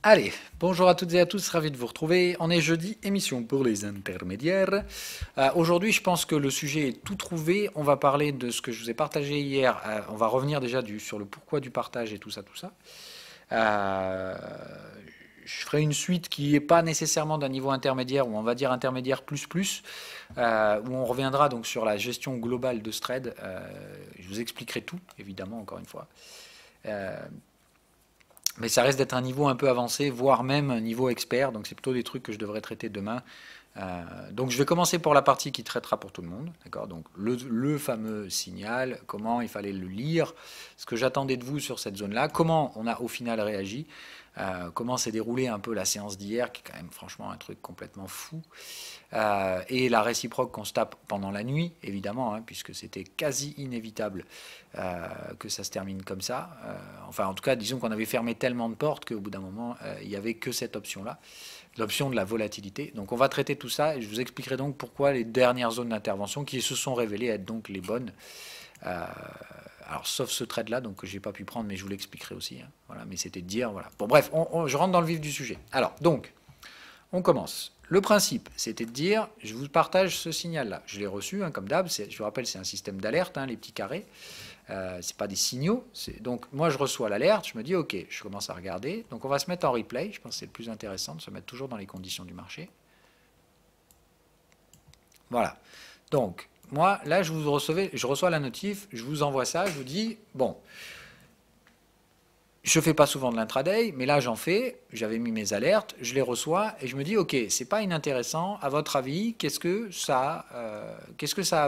Allez, bonjour à toutes et à tous, ravi de vous retrouver. On est jeudi, émission pour les intermédiaires. Aujourd'hui, je pense que le sujet est tout trouvé. On va parler de ce que je vous ai partagé hier. On va revenir déjà sur le pourquoi du partage et tout ça, tout ça. Euh, je ferai une suite qui n'est pas nécessairement d'un niveau intermédiaire, ou on va dire intermédiaire plus plus, où on reviendra donc sur la gestion globale de ce trade. Je vous expliquerai tout, évidemment, encore une fois. Euh, mais ça reste d'être un niveau un peu avancé, voire même un niveau expert. Donc c'est plutôt des trucs que je devrais traiter demain. Donc je vais commencer pour la partie qui traitera pour tout le monde. D'accord. Donc le fameux signal, comment il fallait le lire, ce que j'attendais de vous sur cette zone-là, comment on a au final réagi, comment s'est déroulée un peu la séance d'hier, qui est quand même franchement un truc complètement fou. Et la réciproque qu'on se tape pendant la nuit, évidemment, hein, puisque c'était quasi inévitable que ça se termine comme ça. Enfin, en tout cas, disons qu'on avait fermé tellement de portes qu'au bout d'un moment, il n'y avait que cette option-là, l'option de la volatilité. Donc on va traiter tout ça et je vous expliquerai donc pourquoi les dernières zones d'intervention qui se sont révélées être donc les bonnes. Alors sauf ce trade-là, donc que j'ai pas pu prendre, mais je vous l'expliquerai aussi. Hein. Voilà, mais c'était de dire, voilà. Bon bref, je rentre dans le vif du sujet. Alors donc, on commence. Le principe, c'était de dire, je vous partage ce signal-là. Je l'ai reçu, hein, comme d'hab. Je vous rappelle, c'est un système d'alerte, hein, les petits carrés. C'est pas des signaux. Donc moi, je reçois l'alerte. Je me dis, ok, je commence à regarder. Donc on va se mettre en replay. Je pense que c'est le plus intéressant de se mettre toujours dans les conditions du marché. Voilà. Donc moi, là, je reçois la notif. Je vous envoie ça. Je vous dis, bon. Je ne fais pas souvent de l'intraday, mais là j'en fais, j'avais mis mes alertes, je les reçois et je me dis ok, c'est pas inintéressant, à votre avis, qu'est-ce que ça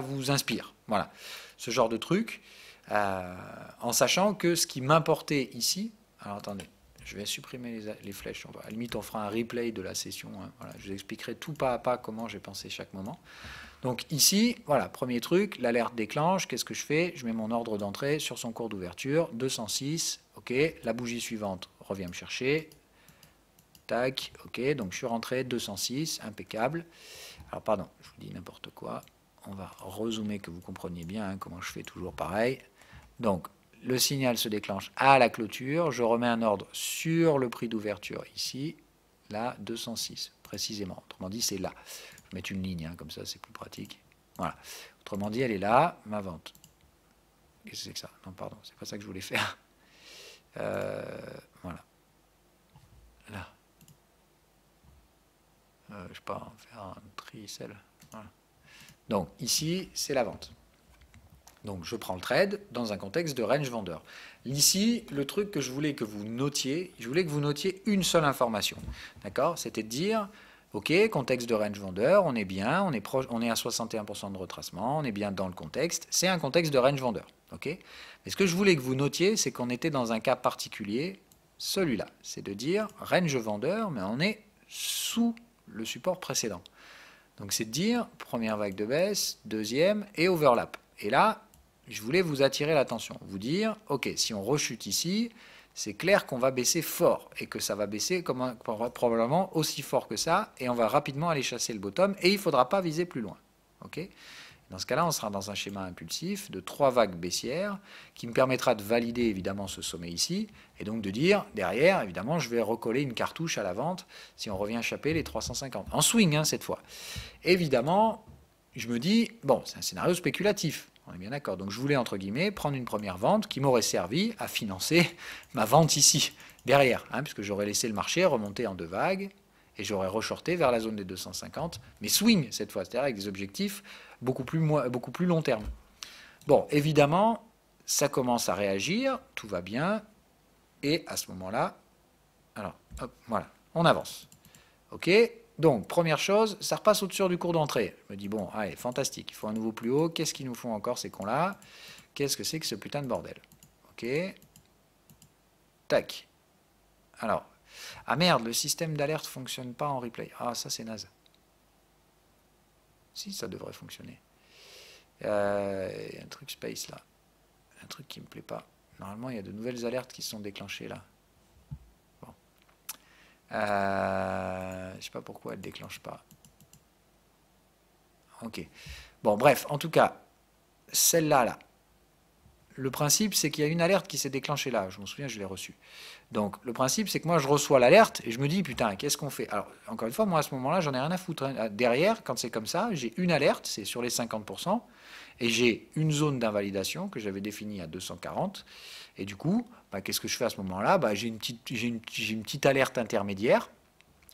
vous inspire? Voilà, ce genre de truc, en sachant que ce qui m'importait ici, alors attendez, je vais supprimer les flèches, à la limite on fera un replay de la session, hein, voilà, je vous expliquerai tout pas à pas comment j'ai pensé chaque moment. Donc ici, voilà, premier truc, l'alerte déclenche, qu'est-ce que je fais? Je mets mon ordre d'entrée sur son cours d'ouverture, 206, ok, la bougie suivante revient me chercher, tac, ok, donc je suis rentré, 206, impeccable. Alors pardon, je vous dis n'importe quoi, on va rezoomer que vous compreniez bien hein, comment je fais toujours pareil. Donc le signal se déclenche à la clôture, je remets un ordre sur le prix d'ouverture ici, là, 206, précisément, autrement dit c'est là. Je vais mettre une ligne, hein, comme ça c'est plus pratique. Voilà. Autrement dit, elle est là, ma vente. Qu'est-ce que c'est que ça? Non, pardon, c'est pas ça que je voulais faire. Voilà. Là. Je sais pas, faire un tricelle. Voilà. Donc, ici, c'est la vente. Donc, je prends le trade dans un contexte de range vendeur. Ici, le truc que je voulais que vous notiez, je voulais que vous notiez une seule information. D'accord? C'était de dire, ok, contexte de range vendeur, on est bien, on est à 61% de retracement, on est bien dans le contexte. C'est un contexte de range vendeur. Ok? Mais ce que je voulais que vous notiez, c'est qu'on était dans un cas particulier, celui-là. C'est de dire range vendeur, mais on est sous le support précédent. Donc c'est de dire première vague de baisse, deuxième et overlap. Et là, je voulais vous attirer l'attention, vous dire, ok, si on rechute ici, c'est clair qu'on va baisser fort et que ça va baisser probablement aussi fort que ça et on va rapidement aller chasser le bottom et il ne faudra pas viser plus loin. Ok? Dans ce cas-là, on sera dans un schéma impulsif de 3 vagues baissières qui me permettra de valider évidemment ce sommet ici et donc de dire derrière, évidemment, je vais recoller une cartouche à la vente si on revient choper les 350. En swing, hein, cette fois. Évidemment, je me dis, bon, c'est un scénario spéculatif. On est bien d'accord. Donc je voulais, entre guillemets, prendre une première vente qui m'aurait servi à financer ma vente ici, derrière, hein, puisque j'aurais laissé le marché remonter en 2 vagues et j'aurais reshorté vers la zone des 250, mais swing cette fois, c'est-à-dire avec des objectifs beaucoup plus long terme. Bon, évidemment, ça commence à réagir, tout va bien, et à ce moment-là, alors, hop, voilà, on avance. Ok? Donc, première chose, ça repasse au-dessus du cours d'entrée. Je me dis, bon, allez, fantastique, il faut un nouveau plus haut. Qu'est-ce qu'ils nous font encore ces cons-là? Qu'est-ce que c'est que ce putain de bordel? Ok? Tac. Alors, ah merde, le système d'alerte fonctionne pas en replay. Ah, ça c'est naze. Si, ça devrait fonctionner. Il y a un truc space là. Un truc qui me plaît pas. Normalement, il y a de nouvelles alertes qui sont déclenchées là. Bon. Je sais pas pourquoi elle ne déclenche pas. Ok. Bon, bref, en tout cas, celle-là, là, le principe, c'est qu'il y a une alerte qui s'est déclenchée là. Je me souviens, je l'ai reçue. Donc, le principe, c'est que moi, je reçois l'alerte et je me dis, putain, qu'est-ce qu'on fait? Alors, encore une fois, moi, à ce moment-là, j'en ai rien à foutre, hein. Derrière, quand c'est comme ça, j'ai une alerte, c'est sur les 50%, et j'ai une zone d'invalidation que j'avais définie à 240. Et du coup, bah, qu'est-ce que je fais à ce moment-là? Bah, j'ai une petite alerte intermédiaire,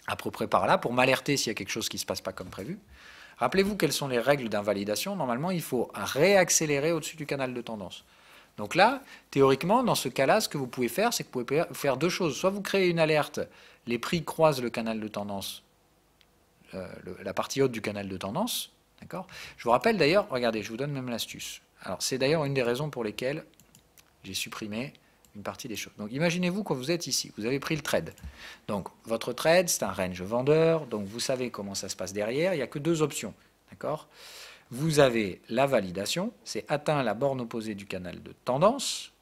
à peu près par là, pour m'alerter s'il y a quelque chose qui ne se passe pas comme prévu. Rappelez-vous quelles sont les règles d'invalidation. Normalement, il faut réaccélérer au-dessus du canal de tendance. Donc là, théoriquement, dans ce cas-là, ce que vous pouvez faire, c'est que vous pouvez faire deux choses. Soit vous créez une alerte, les prix croisent le canal de tendance, la partie haute du canal de tendance. D'accord ? Je vous rappelle d'ailleurs, regardez, je vous donne même l'astuce. Alors, c'est d'ailleurs une des raisons pour lesquelles j'ai supprimé une partie des choses. Donc, imaginez-vous que vous êtes ici, vous avez pris le trade. Donc, votre trade, c'est un range vendeur, donc vous savez comment ça se passe derrière, il n'y a que deux options. D'accord ? Vous avez la validation, c'est atteint la borne opposée du canal de tendance,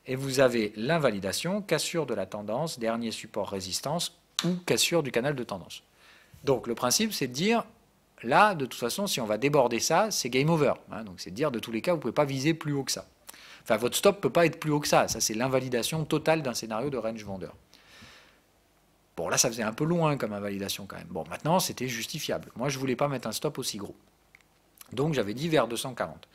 et vous avez l'invalidation, cassure de la tendance, dernier support résistance, ou cassure du canal de tendance. Donc, le principe, c'est de dire, là, de toute façon, si on va déborder ça, c'est game over. Hein, donc, c'est de dire, de tous les cas, vous ne pouvez pas viser plus haut que ça. Enfin, votre stop ne peut pas être plus haut que ça. Ça, c'est l'invalidation totale d'un scénario de range vendeur. Bon, là, ça faisait un peu loin comme invalidation quand même. Bon, maintenant, c'était justifiable. Moi, je ne voulais pas mettre un stop aussi gros. Donc, j'avais dit vers 240.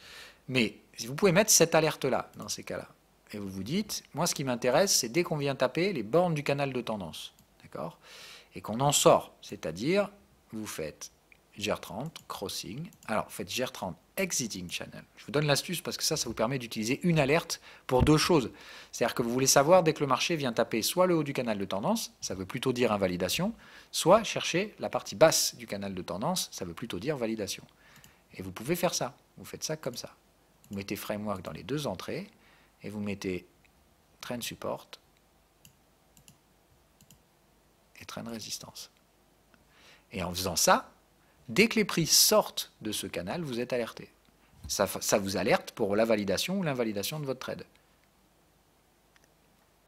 Mais vous pouvez mettre cette alerte-là, dans ces cas-là. Et vous vous dites, moi, ce qui m'intéresse, c'est dès qu'on vient taper les bornes du canal de tendance. D'accord ? Et qu'on en sort. C'est-à-dire, vous faites GR30, crossing. Alors, vous faites GR30, exiting channel. Je vous donne l'astuce parce que ça vous permet d'utiliser une alerte pour deux choses. C'est-à-dire que vous voulez savoir, dès que le marché vient taper soit le haut du canal de tendance, ça veut plutôt dire invalidation, soit chercher la partie basse du canal de tendance, ça veut plutôt dire validation. Et vous pouvez faire ça. Vous faites ça comme ça. Vous mettez framework dans les deux entrées et vous mettez trend support et trend résistance. Et en faisant ça, dès que les prix sortent de ce canal, vous êtes alerté. Ça vous alerte pour la validation ou l'invalidation de votre trade.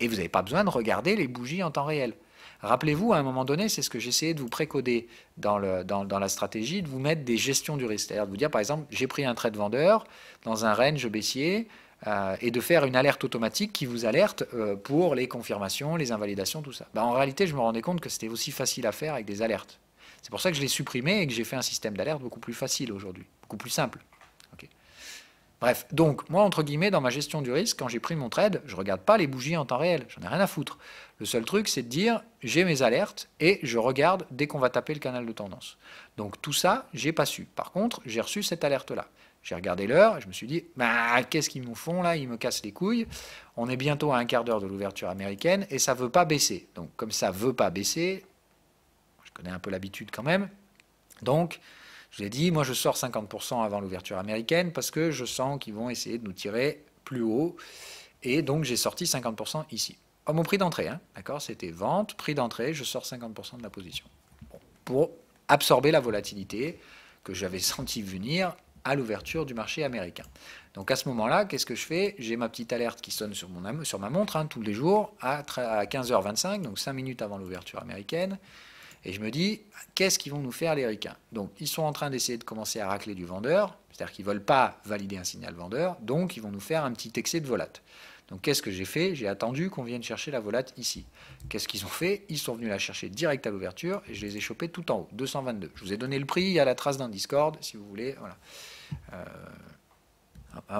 Et vous n'avez pas besoin de regarder les bougies en temps réel. Rappelez-vous, à un moment donné, c'est ce que j'essayais de vous précoder dans la stratégie, de vous mettre des gestions du risque. C'est-à-dire de vous dire, par exemple, j'ai pris un trade vendeur dans un range baissier et de faire une alerte automatique qui vous alerte pour les confirmations, les invalidations, tout ça. Ben, en réalité, je me rendais compte que c'était aussi facile à faire avec des alertes. C'est pour ça que je l'ai supprimé et que j'ai fait un système d'alerte beaucoup plus facile aujourd'hui, beaucoup plus simple. Okay. Bref, donc moi, entre guillemets, dans ma gestion du risque, quand j'ai pris mon trade, je ne regarde pas les bougies en temps réel, j'en ai rien à foutre. Le seul truc, c'est de dire, j'ai mes alertes et je regarde dès qu'on va taper le canal de tendance. Donc tout ça, j'ai pas su. Par contre, j'ai reçu cette alerte-là. J'ai regardé l'heure et je me suis dit, bah, qu'est-ce qu'ils me font là? Ils me cassent les couilles. On est bientôt à un quart d'heure de l'ouverture américaine et ça ne veut pas baisser. Donc comme ça ne veut pas baisser, je connais un peu l'habitude quand même. Donc, je l'ai dit, moi je sors 50% avant l'ouverture américaine parce que je sens qu'ils vont essayer de nous tirer plus haut. Et donc j'ai sorti 50% ici. À mon prix d'entrée, hein, d'accord? C'était vente, prix d'entrée, je sors 50% de la position. Bon, pour absorber la volatilité que j'avais senti venir à l'ouverture du marché américain. Donc à ce moment-là, qu'est-ce que je fais? J'ai ma petite alerte qui sonne sur ma montre hein, tous les jours à 15h25, donc 5 minutes avant l'ouverture américaine. Et je me dis, qu'est-ce qu'ils vont nous faire les ricains? Donc, ils sont en train d'essayer de commencer à racler du vendeur, c'est-à-dire qu'ils ne veulent pas valider un signal vendeur, donc ils vont nous faire un petit excès de volate. Donc, qu'est-ce que j'ai fait? J'ai attendu qu'on vienne chercher la volate ici. Qu'est-ce qu'ils ont fait? Ils sont venus la chercher direct à l'ouverture et je les ai chopés tout en haut, 222. Je vous ai donné le prix, il y a la trace d'un Discord, si vous voulez. Voilà.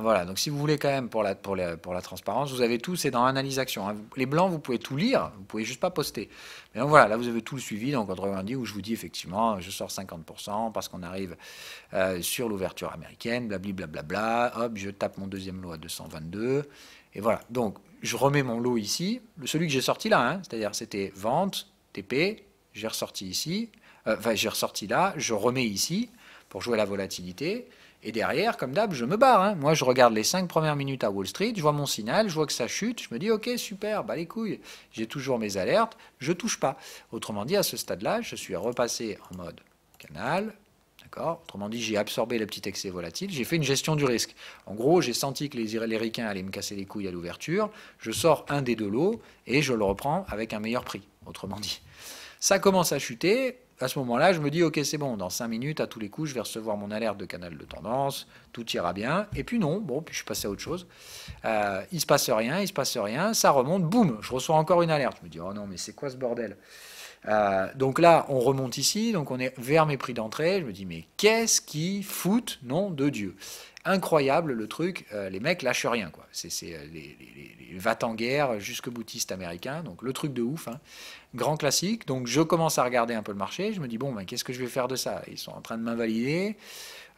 Voilà, donc si vous voulez quand même pour la transparence, vous avez tout, c'est dans analyse action. Hein. Les blancs, vous pouvez tout lire, vous pouvez juste pas poster. Mais donc voilà, là vous avez tout le suivi, donc entre lundi où je vous dis effectivement, je sors 50% parce qu'on arrive sur l'ouverture américaine, blablabla, hop, je tape mon deuxième lot à 222, et voilà. Donc je remets mon lot ici, celui que j'ai sorti là, hein, c'est-à-dire c'était vente, TP, j'ai ressorti ici, j'ai ressorti là, je remets ici pour jouer la volatilité. Et derrière, comme d'hab, je me barre. Hein. Moi, je regarde les 5 premières minutes à Wall Street, je vois mon signal, je vois que ça chute, je me dis, ok, super, bah les couilles, j'ai toujours mes alertes, je ne touche pas. Autrement dit, à ce stade-là, je suis repassé en mode canal, d'accord? Autrement dit, j'ai absorbé le petit excès volatile, j'ai fait une gestion du risque. En gros, j'ai senti que les ricains allaient me casser les couilles à l'ouverture, je sors un des deux lots et je le reprends avec un meilleur prix, autrement dit. Ça commence à chuter. à ce moment-là, je me dis, ok, c'est bon, dans 5 minutes, à tous les coups, je vais recevoir mon alerte de canal de tendance, tout ira bien. Et puis non, bon, puis je suis passé à autre chose. Il se passe rien, ça remonte, boum, je reçois encore une alerte. Je me dis, oh non, mais c'est quoi ce bordel? Donc là, on remonte ici, donc on est vers mes prix d'entrée. Je me dis, mais qu'est-ce qu'ils foutent, nom de Dieu? Incroyable le truc, les mecs lâchent rien, quoi. C'est les va-t-en-guerre jusque boutistes américains, donc le truc de ouf, hein. Grand classique. Donc je commence à regarder un peu le marché, je me dis, bon, ben, qu'est-ce que je vais faire de ça? Ils sont en train de m'invalider,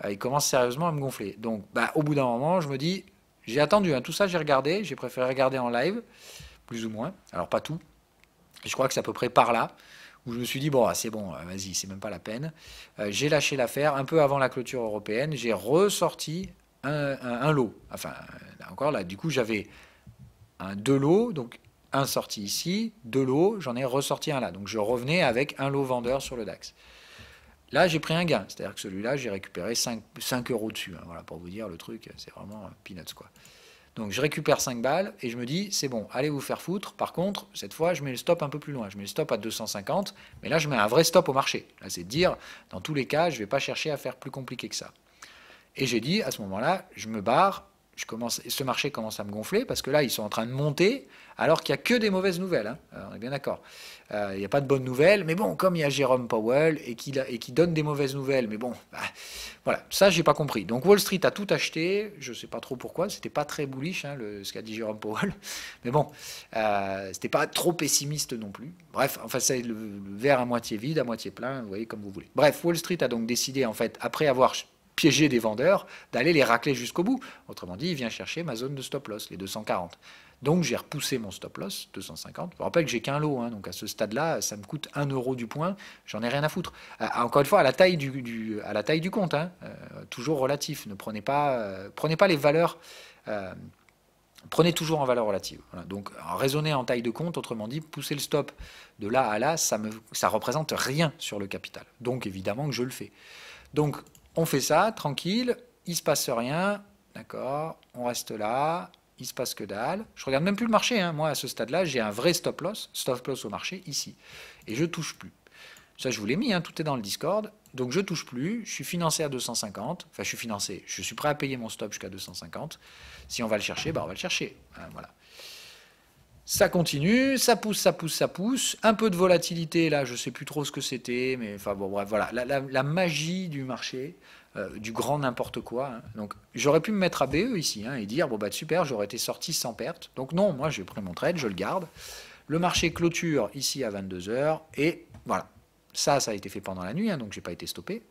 ils commencent sérieusement à me gonfler. Donc au bout d'un moment, je me dis, j'ai attendu, hein, tout ça j'ai regardé, j'ai préféré regarder en live, plus ou moins, alors pas tout, je crois que c'est à peu près par là, où je me suis dit, bon, c'est bon, vas-y, c'est même pas la peine. J'ai lâché l'affaire, un peu avant la clôture européenne, j'ai ressorti un lot. Enfin, encore là, du coup, j'avais deux lots, donc un sorti ici, deux lots, j'en ai ressorti un là. Donc je revenais avec un lot vendeur sur le DAX. Là, j'ai pris un gain, c'est-à-dire que celui-là, j'ai récupéré 5 euros dessus. Hein. Voilà, pour vous dire, le truc, c'est vraiment peanuts, quoi. Donc je récupère 5 balles et je me dis, c'est bon, allez vous faire foutre. Par contre, cette fois, je mets le stop un peu plus loin. Je mets le stop à 250, mais là, je mets un vrai stop au marché. Là, c'est de dire, dans tous les cas, je ne vais pas chercher à faire plus compliqué que ça. Et j'ai dit, à ce moment-là, je me barre. Ce marché commence à me gonfler parce que là, ils sont en train de monter alors qu'il n'y a que des mauvaises nouvelles. Hein. On est bien d'accord. Il n'y a pas de bonnes nouvelles, mais bon, comme il y a Jérôme Powell et qui donne des mauvaises nouvelles, mais bon, voilà, ça, j'ai pas compris. Donc Wall Street a tout acheté, je ne sais pas trop pourquoi, c'était pas très bullish, hein, ce qu'a dit Jérôme Powell, mais bon, c'était pas trop pessimiste non plus. Bref, enfin, c'est le verre à moitié vide, à moitié plein, vous voyez, comme vous voulez. Bref, Wall Street a donc décidé, en fait, après avoir piéger des vendeurs, d'aller les racler jusqu'au bout. Autrement dit, il vient chercher ma zone de stop loss, les 240. Donc j'ai repoussé mon stop loss, 250. Je vous rappelle que j'ai qu'un lot, hein, donc à ce stade-là, ça me coûte 1 euro du point, j'en ai rien à foutre. Encore une fois, à la taille du compte, hein, toujours relatif. Ne prenez pas les valeurs. Prenez toujours en valeur relative. Voilà. Donc raisonner en taille de compte, autrement dit, pousser le stop de là à là, ça représente rien sur le capital. Donc évidemment que je le fais. Donc on fait ça, tranquille, il se passe rien, d'accord, on reste là, il se passe que dalle. Je regarde même plus le marché, hein. Moi à ce stade-là, j'ai un vrai stop loss au marché ici, et je touche plus. Ça je vous l'ai mis, hein, tout est dans le Discord, donc je touche plus, je suis financé à 250, enfin je suis financé, je suis prêt à payer mon stop jusqu'à 250. Si on va le chercher, on va le chercher, hein, voilà. Ça continue, ça pousse, un peu de volatilité, là, je ne sais plus trop ce que c'était, mais enfin bon, bref, voilà, la magie du marché, du grand n'importe quoi. Hein. Donc j'aurais pu me mettre à BE ici, hein, et dire, bon bah super, j'aurais été sorti sans perte. Donc non, moi j'ai pris mon trade, je le garde. Le marché clôture ici à 22 heures, et voilà. Ça a été fait pendant la nuit, hein, donc j'ai pas été stoppé.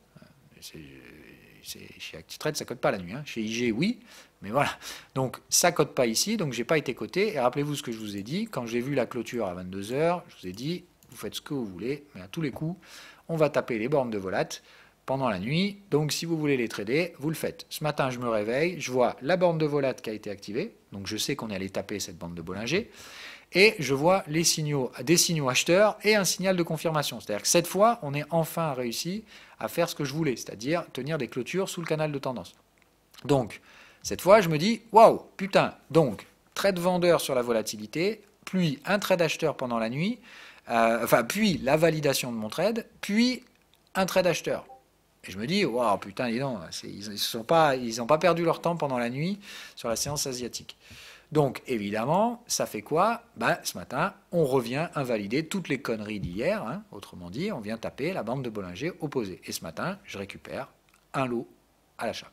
Chez ActiveTrade, ça ne code pas la nuit. Hein. Chez IG, oui, mais voilà. Donc, ça ne code pas ici, donc je n'ai pas été coté. Et rappelez-vous ce que je vous ai dit. Quand j'ai vu la clôture à 22 heures, je vous ai dit, vous faites ce que vous voulez, mais à tous les coups, on va taper les bornes de volat pendant la nuit. Donc, si vous voulez les trader, vous le faites. Ce matin, je me réveille, je vois la borne de volat qui a été activée. Donc, je sais qu'on est allé taper cette bande de Bollinger. Et je vois des signaux acheteurs et un signal de confirmation. C'est-à-dire que cette fois, on est enfin réussi à faire ce que je voulais, c'est-à-dire tenir des clôtures sous le canal de tendance. Donc, cette fois, je me dis, waouh, putain, donc, trade vendeur sur la volatilité, puis un trade acheteur pendant la nuit, puis la validation de mon trade, puis un trade acheteur. Et je me dis, waouh, putain, dis donc, ils n'ont pas perdu leur temps pendant la nuit sur la séance asiatique. Donc, évidemment, ça fait quoi? Ce matin, on revient invalider toutes les conneries d'hier. Hein. Autrement dit, on vient taper la bande de Bollinger opposée. Et ce matin, je récupère un lot à l'achat.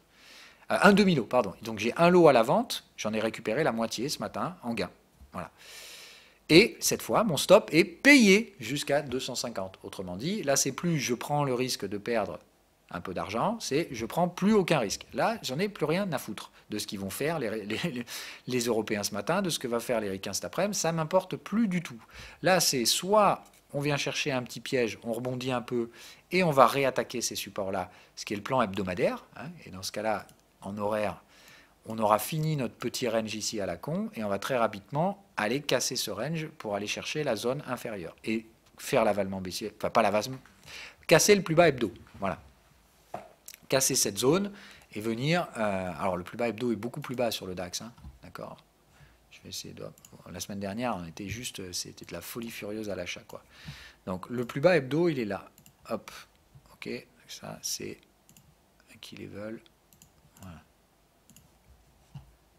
Un demi-lot, pardon. Donc, j'ai un lot à la vente. J'en ai récupéré la moitié ce matin en gain. Voilà. Et cette fois, mon stop est payé jusqu'à 250. Autrement dit, là, c'est plus je prends le risque de perdre un peu d'argent, c'est je prends plus aucun risque. Là, j'en ai plus rien à foutre de ce qu'ils vont faire les Européens ce matin, de ce que va faire les Ricains cet après-midi, ça m'importe plus du tout. Là, c'est soit on vient chercher un petit piège, on rebondit un peu et on va réattaquer ces supports-là, ce qui est le plan hebdomadaire, hein, et dans ce cas-là, en horaire, on aura fini notre petit range ici à la con et on va très rapidement aller casser ce range pour aller chercher la zone inférieure et faire l'avalement baissier, enfin pas l'avalement, casser le plus bas hebdo, voilà. Casser cette zone et venir... alors le plus bas hebdo est beaucoup plus bas sur le DAX, hein, d'accord. Je vais essayer de... La semaine dernière, on était juste... C'était de la folie furieuse à l'achat, quoi. Donc le plus bas hebdo, il est là. hop, ok, ça c'est un key level, voilà.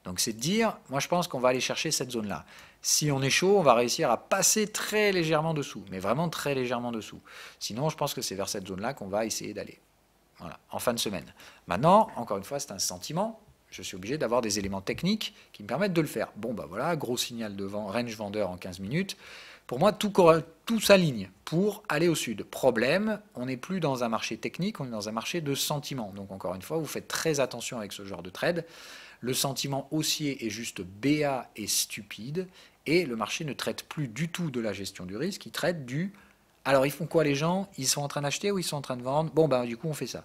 Donc c'est de dire, moi je pense qu'on va aller chercher cette zone-là. Si on est chaud, on va réussir à passer très légèrement dessous, mais vraiment très légèrement dessous. Sinon, je pense que c'est vers cette zone-là qu'on va essayer d'aller. Voilà, en fin de semaine. Maintenant, encore une fois, c'est un sentiment. Je suis obligé d'avoir des éléments techniques qui me permettent de le faire. Bon, bah voilà, gros signal de range vendeur en 15 minutes. Pour moi, tout s'aligne pour aller au sud. Problème, on n'est plus dans un marché technique, on est dans un marché de sentiment. Donc encore une fois, vous faites très attention avec ce genre de trade. Le sentiment haussier est juste béat et stupide, et le marché ne traite plus du tout de la gestion du risque, il traite du... Alors ils font quoi les gens? Ils sont en train d'acheter ou ils sont en train de vendre? Bon, ben du coup on fait ça.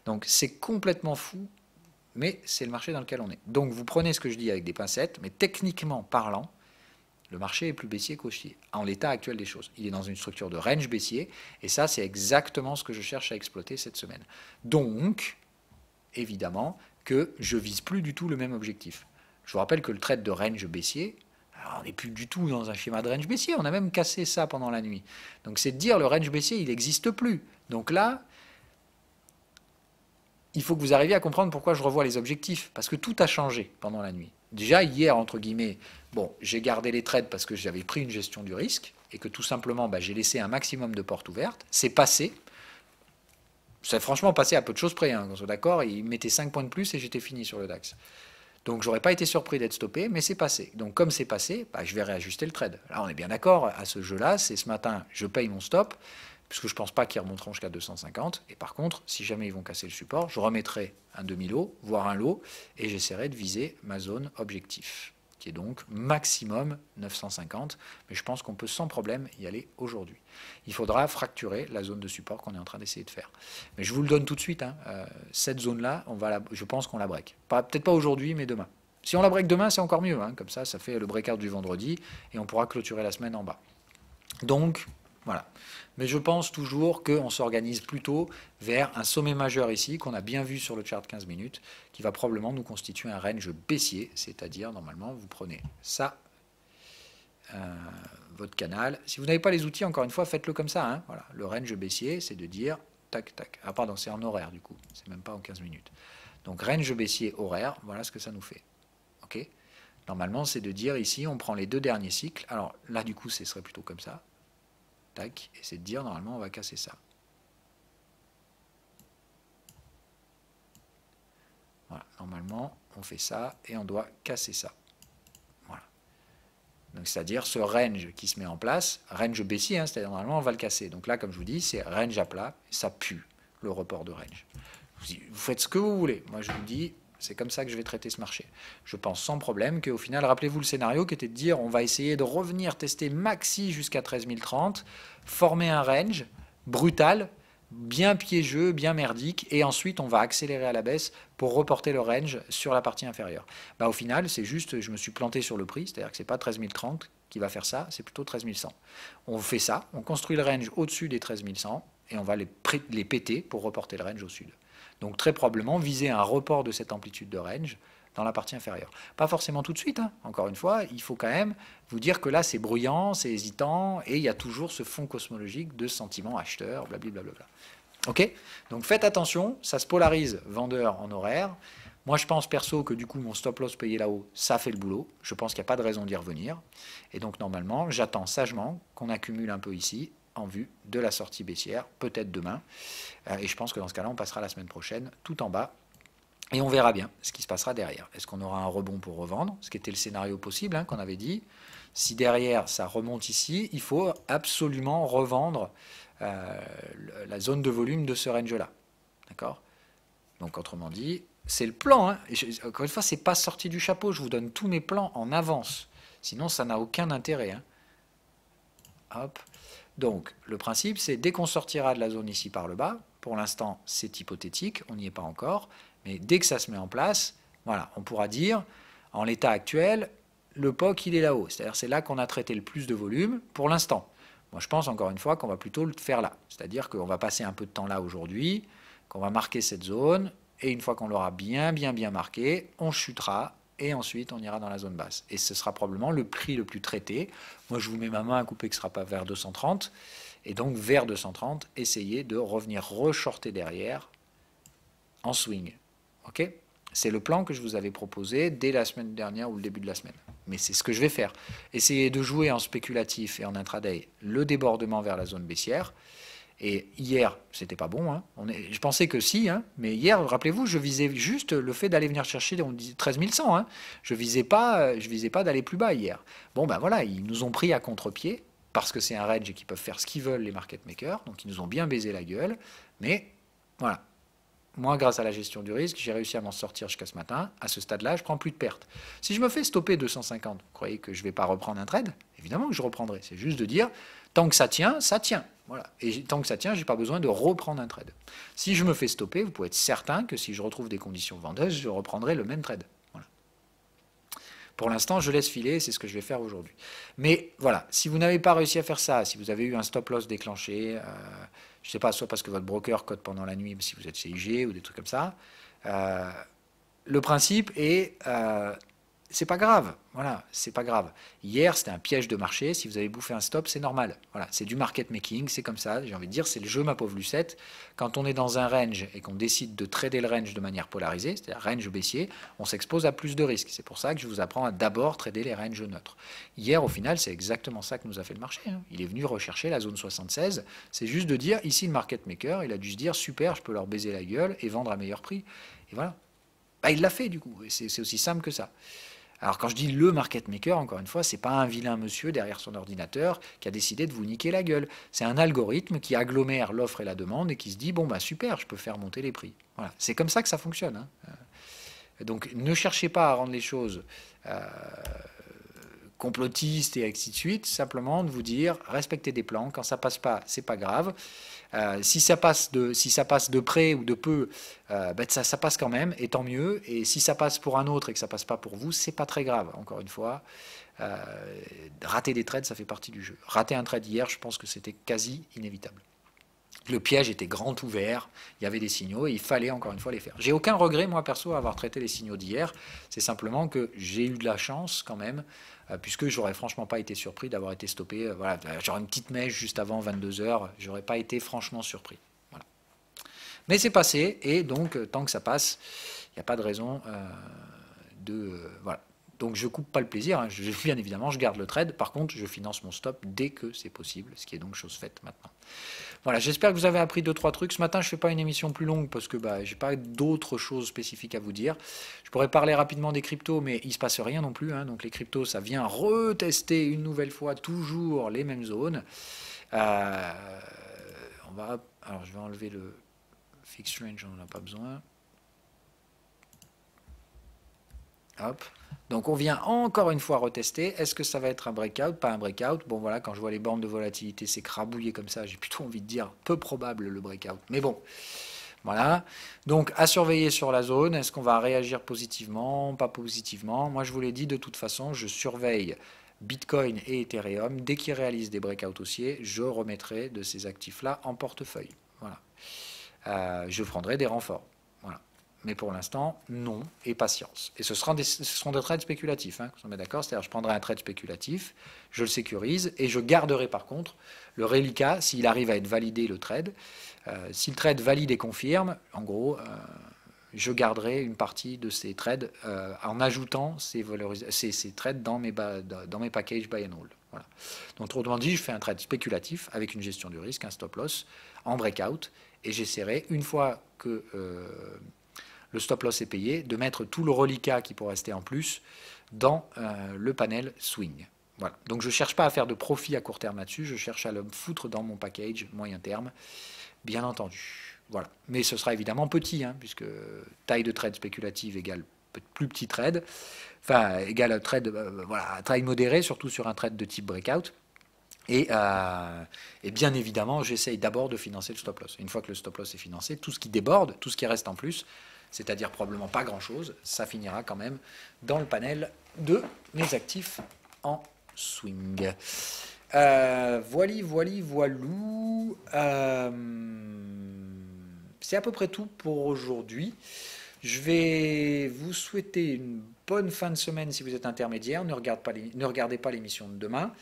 Donc c'est complètement fou, mais c'est le marché dans lequel on est. Donc vous prenez ce que je dis avec des pincettes, mais techniquement parlant, le marché est plus baissier qu'haussier, en l'état actuel des choses. Il est dans une structure de range baissier, et ça c'est exactement ce que je cherche à exploiter cette semaine. Donc, évidemment, que je vise plus du tout le même objectif. Je vous rappelle que le trade de range baissier, alors on n'est plus du tout dans un schéma de range baissier, on a même cassé ça pendant la nuit. Donc c'est de dire le range baissier, il n'existe plus. Donc là, il faut que vous arriviez à comprendre pourquoi je revois les objectifs, parce que tout a changé pendant la nuit. Déjà hier, entre guillemets, bon, j'ai gardé les trades parce que j'avais pris une gestion du risque, et que tout simplement, j'ai laissé un maximum de portes ouvertes. C'est passé. C'est franchement passé à peu de choses près, hein, d'accord. Il mettait 5 points de plus et j'étais fini sur le DAX. Donc j'aurais pas été surpris d'être stoppé, mais c'est passé. Donc comme c'est passé, je vais réajuster le trade. Là on est bien d'accord, à ce jeu-là, c'est ce matin, je paye mon stop, puisque je pense pas qu'ils remonteront jusqu'à 250. Et par contre, si jamais ils vont casser le support, je remettrai un demi-lot, voire un lot, et j'essaierai de viser ma zone objectif, qui est donc maximum 950. Mais je pense qu'on peut sans problème y aller aujourd'hui. Il faudra fracturer la zone de support qu'on est en train d'essayer de faire. Mais je vous le donne tout de suite, hein, cette zone-là, je pense qu'on la break. Peut-être pas aujourd'hui, mais demain. Si on la break demain, c'est encore mieux. Hein, comme ça fait le breakout du vendredi et on pourra clôturer la semaine en bas. Donc, voilà. Mais je pense toujours qu'on s'organise plutôt vers un sommet majeur ici, qu'on a bien vu sur le chart 15 minutes, qui va probablement nous constituer un range baissier, c'est-à-dire, normalement, vous prenez ça, votre canal. Si vous n'avez pas les outils, encore une fois, faites-le comme ça. Hein. Voilà. Le range baissier, c'est de dire, tac, tac. Ah pardon, c'est en horaire, du coup. C'est même pas en 15 minutes. Donc, range baissier horaire, voilà ce que ça nous fait. OK ? Normalement, c'est de dire, ici, on prend les 2 derniers cycles. Alors, là, du coup, ce serait plutôt comme ça. Tac, et c'est de dire, normalement, on va casser ça. Voilà, normalement, on fait ça, et on doit casser ça. Voilà. Donc, c'est-à-dire, ce range qui se met en place, range baissier, hein, c'est-à-dire, normalement, on va le casser. Donc là, comme je vous dis, c'est range à plat, et ça pue, le report de range. Vous faites ce que vous voulez. Moi, je vous dis, c'est comme ça que je vais traiter ce marché. Je pense sans problème qu'au final, rappelez-vous le scénario qui était de dire on va essayer de revenir tester maxi jusqu'à 13 030, former un range brutal, bien piégeux, bien merdique, et ensuite on va accélérer à la baisse pour reporter le range sur la partie inférieure. Au final, c'est juste, je me suis planté sur le prix, c'est-à-dire que ce n'est pas 13 030 qui va faire ça, c'est plutôt 13 100. On fait ça, on construit le range au-dessus des 13 100, et on va les péter pour reporter le range au sud. Donc très probablement viser un report de cette amplitude de range dans la partie inférieure. Pas forcément tout de suite, hein. Encore une fois, il faut quand même vous dire que là c'est bruyant, c'est hésitant, et il y a toujours ce fond cosmologique de sentiments acheteurs, blablabla. Ok ? Donc faites attention, ça se polarise vendeur en horaire. Moi je pense perso que du coup mon stop loss payé là-haut, ça fait le boulot. Je pense qu'il n'y a pas de raison d'y revenir. Et donc normalement, j'attends sagement qu'on accumule un peu ici, en vue de la sortie baissière, peut-être demain. Et je pense que dans ce cas-là, on passera la semaine prochaine tout en bas. Et on verra bien ce qui se passera derrière. Est-ce qu'on aura un rebond pour revendre, ce qui était le scénario possible, hein, qu'on avait dit. Si derrière, ça remonte ici, il faut absolument revendre la zone de volume de ce range-là. D'accord ? Donc, autrement dit, c'est le plan. Hein. Encore une fois, ce n'est pas sorti du chapeau. Je vous donne tous mes plans en avance. Sinon, ça n'a aucun intérêt. Hein. Hop. Donc, le principe, c'est dès qu'on sortira de la zone ici par le bas, pour l'instant, c'est hypothétique, on n'y est pas encore, mais dès que ça se met en place, voilà, on pourra dire, en l'état actuel, le POC, il est là-haut. C'est-à-dire, c'est là qu'on a traité le plus de volume pour l'instant. Moi, je pense, encore une fois, qu'on va plutôt le faire là. C'est-à-dire qu'on va passer un peu de temps là aujourd'hui, qu'on va marquer cette zone, et une fois qu'on l'aura bien marqué, on chutera et ensuite on ira dans la zone basse. Et ce sera probablement le prix le plus traité. Moi, je vous mets ma main à couper que ce ne sera pas vers 230. Et donc, vers 230, essayez de revenir re-shorter derrière en swing. Ok? C'est le plan que je vous avais proposé dès la semaine dernière ou le début de la semaine. Mais c'est ce que je vais faire. Essayez de jouer en spéculatif et en intraday le débordement vers la zone baissière. Et hier, c'était pas bon. Hein. Je pensais que si, hein, mais hier, rappelez-vous, je visais juste le fait d'aller venir chercher, on dit 13 100. Hein. Je visais pas d'aller plus bas hier. Bon, ben voilà, ils nous ont pris à contre-pied parce que c'est un range et qu'ils peuvent faire ce qu'ils veulent, les market makers. Donc, ils nous ont bien baisé la gueule. Mais voilà. Moi, grâce à la gestion du risque, j'ai réussi à m'en sortir jusqu'à ce matin. À ce stade-là, je prends plus de pertes. Si je me fais stopper 250, vous croyez que je ne vais pas reprendre un trade? Évidemment que je reprendrai. C'est juste de dire, tant que ça tient, ça tient. Voilà. Et tant que ça tient, je n'ai pas besoin de reprendre un trade. Si je me fais stopper, vous pouvez être certain que si je retrouve des conditions vendeuses, je reprendrai le même trade. Voilà. Pour l'instant, je laisse filer, c'est ce que je vais faire aujourd'hui. Mais voilà, si vous n'avez pas réussi à faire ça, si vous avez eu un stop loss déclenché, je ne sais pas, soit parce que votre broker cote pendant la nuit, si vous êtes CIG ou des trucs comme ça, le principe est, c'est pas grave, voilà, c'est pas grave. Hier, c'était un piège de marché, si vous avez bouffé un stop, c'est normal. Voilà, c'est du market making, c'est comme ça, j'ai envie de dire, c'est le jeu, ma pauvre Lucette. Quand on est dans un range et qu'on décide de trader le range de manière polarisée, c'est-à-dire range baissier, on s'expose à plus de risques. C'est pour ça que je vous apprends à d'abord trader les ranges neutres. Hier, au final, c'est exactement ça que nous a fait le marché. Hein. Il est venu rechercher la zone 76, c'est juste de dire, ici, le market maker, il a dû se dire, super, je peux leur baiser la gueule et vendre à meilleur prix. Et voilà. Bah, il l'a fait, du coup, et c'est aussi simple que ça. Alors quand je dis le market maker, encore une fois, c'est pas un vilain monsieur derrière son ordinateur qui a décidé de vous niquer la gueule. C'est un algorithme qui agglomère l'offre et la demande et qui se dit bon bah super, je peux faire monter les prix. Voilà, c'est comme ça que ça fonctionne. Hein. Donc ne cherchez pas à rendre les choses complotistes et ainsi de suite. Simplement de vous dire respectez des plans. Quand ça passe pas, c'est pas grave. Si ça passe de près ou de peu, ça passe quand même, et tant mieux. Et si ça passe pour un autre et que ça passe pas pour vous, c'est pas très grave. Encore une fois, rater des trades, ça fait partie du jeu. Rater un trade hier, je pense que c'était quasi inévitable. Le piège était grand ouvert, il y avait des signaux et il fallait encore une fois les faire. J'ai aucun regret, moi perso, à avoir traité les signaux d'hier. C'est simplement que j'ai eu de la chance quand même, puisque j'aurais franchement pas été surpris d'avoir été stoppé. Voilà, j'aurais une petite mèche juste avant 22 heures, j'aurais pas été franchement surpris. Voilà. Mais c'est passé et donc tant que ça passe, il n'y a pas de raison voilà. Donc je coupe pas le plaisir, hein. Bien évidemment, je garde le trade. Par contre, je finance mon stop dès que c'est possible, ce qui est donc chose faite maintenant. Voilà, j'espère que vous avez appris 2-3 trucs. Ce matin, je ne fais pas une émission plus longue parce que je n'ai pas d'autres choses spécifiques à vous dire. Je pourrais parler rapidement des cryptos, mais il ne se passe rien non plus. Hein. Donc les cryptos, ça vient retester une nouvelle fois toujours les mêmes zones. Alors je vais enlever le fixed range, on n'en a pas besoin. Hop. Donc on vient encore une fois retester. Est-ce que ça va être un breakout? Pas un breakout. Bon voilà, quand je vois les bornes de volatilité s'écrabouiller comme ça, j'ai plutôt envie de dire peu probable le breakout. Mais bon, voilà. Donc à surveiller sur la zone. Est-ce qu'on va réagir positivement? Pas positivement. Moi je vous l'ai dit, de toute façon, je surveille Bitcoin et Ethereum. Dès qu'ils réalisent des breakouts haussiers, je remettrai de ces actifs-là en portefeuille. Voilà. Je prendrai des renforts. Voilà. Mais pour l'instant, non, et patience. Et ce seront des trades spéculatifs, hein, on est d'accord. C'est-à-dire je prendrai un trade spéculatif, je le sécurise, et je garderai par contre le reliquat s'il arrive à être validé le trade. Si le trade valide et confirme, en gros, je garderai une partie de ces trades en ajoutant ces trades dans mes packages buy and hold. Voilà. Donc autrement dit, je fais un trade spéculatif avec une gestion du risque, un stop loss, en breakout, et j'essaierai, une fois que le stop loss est payé, de mettre tout le reliquat qui pourrait rester en plus dans le panel swing. Voilà. Donc je ne cherche pas à faire de profit à court terme là-dessus, je cherche à le foutre dans mon package moyen terme, bien entendu. Voilà. Mais ce sera évidemment petit, hein, puisque taille de trade spéculative égale plus petit trade, enfin égale trade, voilà, taille modérée, surtout sur un trade de type breakout. Et bien évidemment, j'essaye d'abord de financer le stop loss. Une fois que le stop loss est financé, tout ce qui déborde, tout ce qui reste en plus, c'est-à-dire probablement pas grand-chose, ça finira quand même dans le panel de mes actifs en swing. Voilou. C'est à peu près tout pour aujourd'hui. Je vais vous souhaiter une bonne fin de semaine si vous êtes intermédiaire. Ne regardez pas l'émission de demain.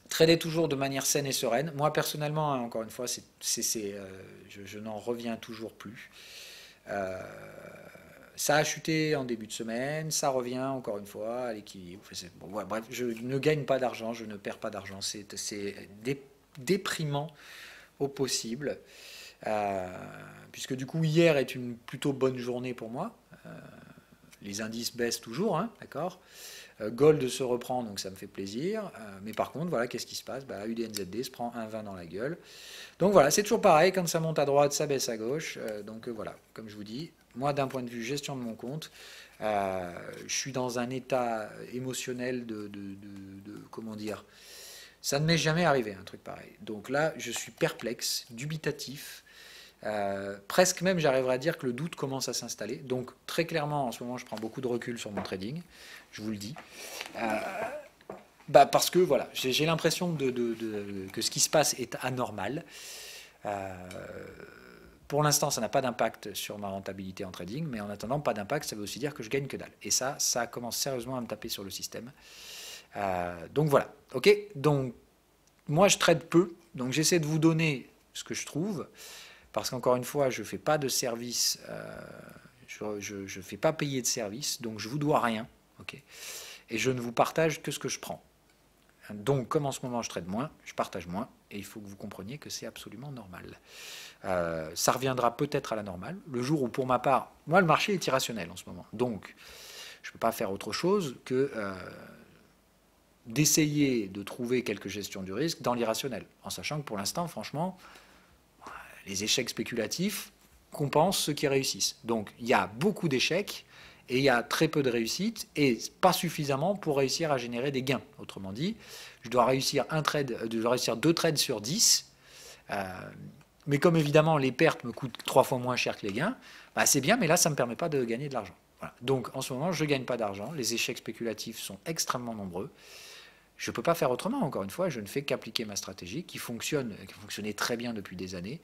Tradez toujours de manière saine et sereine. Moi, personnellement, hein, encore une fois, je n'en reviens toujours plus. Ça a chuté en début de semaine, ça revient encore une fois à l'équilibre. Bon, ouais, bref, je ne gagne pas d'argent, je ne perds pas d'argent. C'est déprimant au possible. Puisque du coup, hier est une plutôt bonne journée pour moi. Les indices baissent toujours, hein, d'accord. Gold se reprend, donc ça me fait plaisir. Mais par contre, voilà, qu'est-ce qui se passe? UDNZD se prend 1,20 dans la gueule. Donc voilà, c'est toujours pareil, quand ça monte à droite, ça baisse à gauche. Donc voilà, comme je vous dis, moi d'un point de vue gestion de mon compte, je suis dans un état émotionnel comment dire, ça ne m'est jamais arrivé un truc pareil. Donc là, je suis perplexe, dubitatif. Presque même, j'arriverais à dire que le doute commence à s'installer. Donc très clairement, en ce moment, je prends beaucoup de recul sur mon trading, je vous le dis. Parce que voilà, j'ai l'impression que ce qui se passe est anormal. Pour l'instant, ça n'a pas d'impact sur ma rentabilité en trading, mais en attendant, pas d'impact, ça veut aussi dire que je gagne que dalle. Et ça commence sérieusement à me taper sur le système. Donc voilà, ok. Donc moi, je trade peu, donc j'essaie de vous donner ce que je trouve, parce qu'encore une fois, je ne fais pas de service, je ne fais pas payer de service, donc je ne vous dois rien, ok. Et je ne vous partage que ce que je prends. Donc, comme en ce moment je trade moins, je partage moins, et il faut que vous compreniez que c'est absolument normal. Ça reviendra peut-être à la normale, le jour où, pour ma part, moi le marché est irrationnel en ce moment, donc je ne peux pas faire autre chose que d'essayer de trouver quelque gestion du risque dans l'irrationnel, en sachant que pour l'instant, franchement, les échecs spéculatifs compensent ceux qui réussissent. Donc il y a beaucoup d'échecs, et il y a très peu de réussite, et pas suffisamment pour réussir à générer des gains. Autrement dit, je dois réussir 2 trades sur 10, mais comme évidemment les pertes me coûtent 3 fois moins cher que les gains, c'est bien, mais là ça ne me permet pas de gagner de l'argent. Voilà. Donc en ce moment, je ne gagne pas d'argent, les échecs spéculatifs sont extrêmement nombreux. Je ne peux pas faire autrement, encore une fois, je ne fais qu'appliquer ma stratégie qui fonctionnait très bien depuis des années.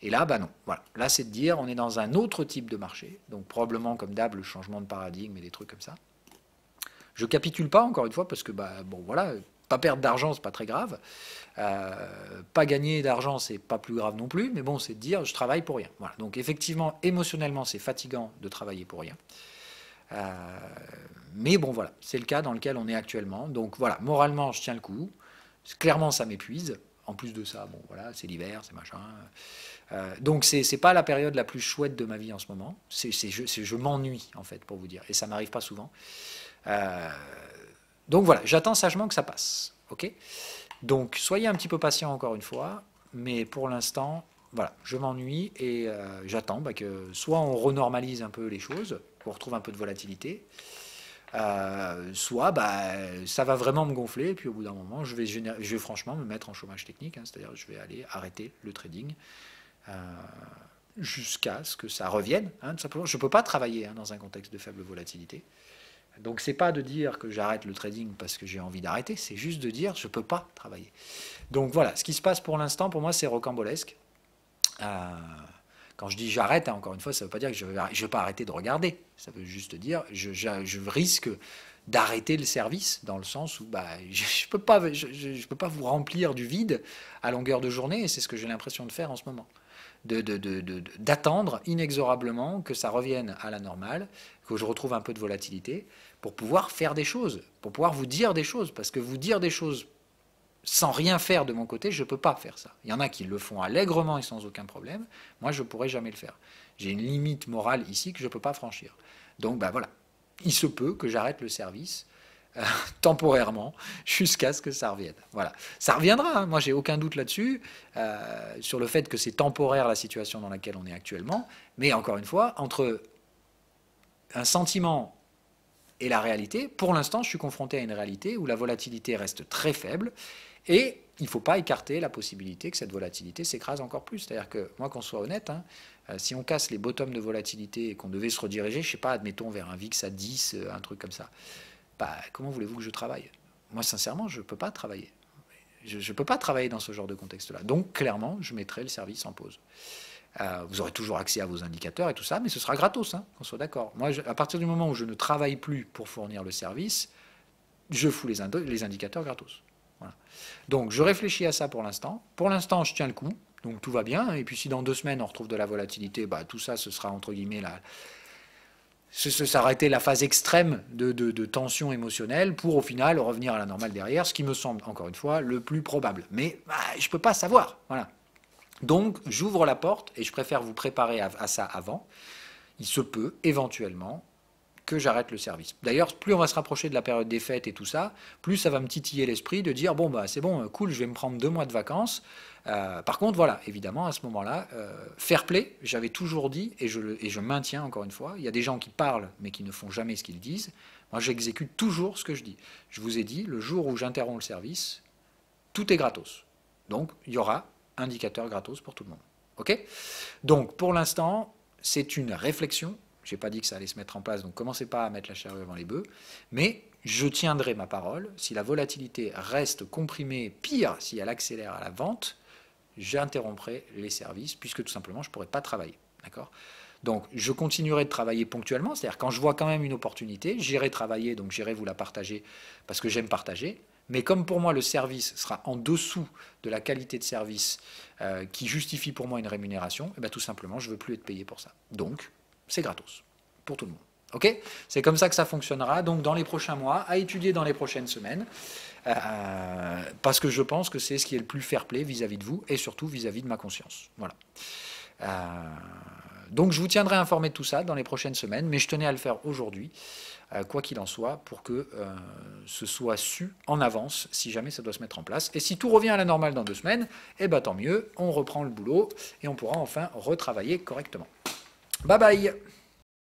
Et là, non. Voilà. Là, c'est de dire, on est dans un autre type de marché, donc probablement comme d'hab, le changement de paradigme et des trucs comme ça. Je capitule pas, encore une fois, parce que, voilà, pas perdre d'argent, c'est pas très grave. Pas gagner d'argent, c'est pas plus grave non plus, mais bon, c'est de dire, je travaille pour rien. Voilà. Donc effectivement, émotionnellement, c'est fatigant de travailler pour rien. Mais bon, voilà, c'est le cas dans lequel on est actuellement. Donc voilà, moralement, je tiens le coup. Clairement, ça m'épuise. En plus de ça, bon, voilà, c'est l'hiver, c'est machin. Donc c'est pas la période la plus chouette de ma vie en ce moment. Je m'ennuie, en fait, pour vous dire. Et ça m'arrive pas souvent. Donc voilà, j'attends sagement que ça passe. Ok. Donc soyez un petit peu patient encore une fois. Mais pour l'instant, voilà, je m'ennuie et j'attends que soit on renormalise un peu les choses, qu'on retrouve un peu de volatilité, soit ça va vraiment me gonfler, et puis au bout d'un moment, je vais franchement me mettre en chômage technique, hein, c'est-à-dire je vais aller arrêter le trading jusqu'à ce que ça revienne. Hein, tout simplement. Je ne peux pas travailler dans un contexte de faible volatilité. Donc c'est pas de dire que j'arrête le trading parce que j'ai envie d'arrêter, c'est juste de dire je ne peux pas travailler. Donc voilà, ce qui se passe pour l'instant, pour moi, c'est rocambolesque. Quand je dis j'arrête, encore une fois, ça ne veut pas dire que je ne vais pas arrêter de regarder. Ça veut juste dire je risque d'arrêter le service, dans le sens où je ne peux pas vous remplir du vide à longueur de journée, et c'est ce que j'ai l'impression de faire en ce moment. D'attendre inexorablement que ça revienne à la normale, que je retrouve un peu de volatilité, pour pouvoir faire des choses, pour pouvoir vous dire des choses, parce que vous dire des choses sans rien faire de mon côté, je ne peux pas faire ça. Il y en a qui le font allègrement et sans aucun problème. Moi, je ne pourrais jamais le faire. J'ai une limite morale ici que je ne peux pas franchir. Donc, voilà. Il se peut que j'arrête le service temporairement jusqu'à ce que ça revienne. Voilà. Ça reviendra. Hein. Moi, j'ai aucun doute là-dessus, sur le fait que c'est temporaire la situation dans laquelle on est actuellement. Mais encore une fois, entre un sentiment et la réalité, pour l'instant, je suis confronté à une réalité où la volatilité reste très faible. Et il ne faut pas écarter la possibilité que cette volatilité s'écrase encore plus. C'est-à-dire que, moi, qu'on soit honnête, hein, si on casse les bottoms de volatilité et qu'on devait se rediriger, je ne sais pas, admettons, vers un VIX à 10, un truc comme ça, comment voulez-vous que je travaille? Moi, sincèrement, je ne peux pas travailler. Je ne peux pas travailler dans ce genre de contexte-là. Donc, clairement, je mettrai le service en pause. Vous aurez toujours accès à vos indicateurs et tout ça, mais ce sera gratos, hein, qu'on soit d'accord. Moi, à partir du moment où je ne travaille plus pour fournir le service, je fous les indicateurs gratos. Voilà. Donc, je réfléchis à ça pour l'instant. Pour l'instant, je tiens le coup, donc tout va bien. Et puis, si dans 2 semaines, on retrouve de la volatilité, bah, tout ça, ce sera, entre guillemets, ça aurait été la phase extrême de tension émotionnelle pour, au final, revenir à la normale derrière, ce qui me semble, encore une fois, le plus probable. Mais bah, je ne peux pas savoir. Voilà. Donc, j'ouvre la porte et je préfère vous préparer à ça avant. Il se peut, éventuellement, que j'arrête le service. D'ailleurs, plus on va se rapprocher de la période des fêtes et tout ça, plus ça va me titiller l'esprit de dire, bon, bah, c'est bon, cool, je vais me prendre 2 mois de vacances. Par contre, voilà, évidemment, à ce moment-là, fair play, j'avais toujours dit, et je maintiens encore une fois, il y a des gens qui parlent, mais qui ne font jamais ce qu'ils disent. Moi, j'exécute toujours ce que je dis. Je vous ai dit, le jour où j'interromps le service, tout est gratos. Donc, il y aura indicateur gratos pour tout le monde. OK ? Donc, pour l'instant, c'est une réflexion. Je n'ai pas dit que ça allait se mettre en place, donc commencez pas à mettre la charrue avant les bœufs. Mais je tiendrai ma parole. Si la volatilité reste comprimée, pire, si elle accélère à la vente, j'interromprai les services, puisque tout simplement, je ne pourrai pas travailler. D'accord ? Donc, je continuerai de travailler ponctuellement, c'est-à-dire quand je vois quand même une opportunité, j'irai travailler, donc j'irai vous la partager, parce que j'aime partager. Mais comme pour moi, le service sera en dessous de la qualité de service qui justifie pour moi une rémunération, et bien, tout simplement, je ne veux plus être payé pour ça. Donc, c'est gratos pour tout le monde. Ok ? C'est comme ça que ça fonctionnera. Donc, dans les prochains mois, à étudier dans les prochaines semaines, parce que je pense que c'est ce qui est le plus fair-play vis-à-vis de vous et surtout vis-à-vis de ma conscience. Voilà. Donc, je vous tiendrai informé de tout ça dans les prochaines semaines, mais je tenais à le faire aujourd'hui, quoi qu'il en soit, pour que ce soit su en avance si jamais ça doit se mettre en place. Et si tout revient à la normale dans 2 semaines, eh ben, tant mieux, on reprend le boulot et on pourra enfin retravailler correctement. Bye bye!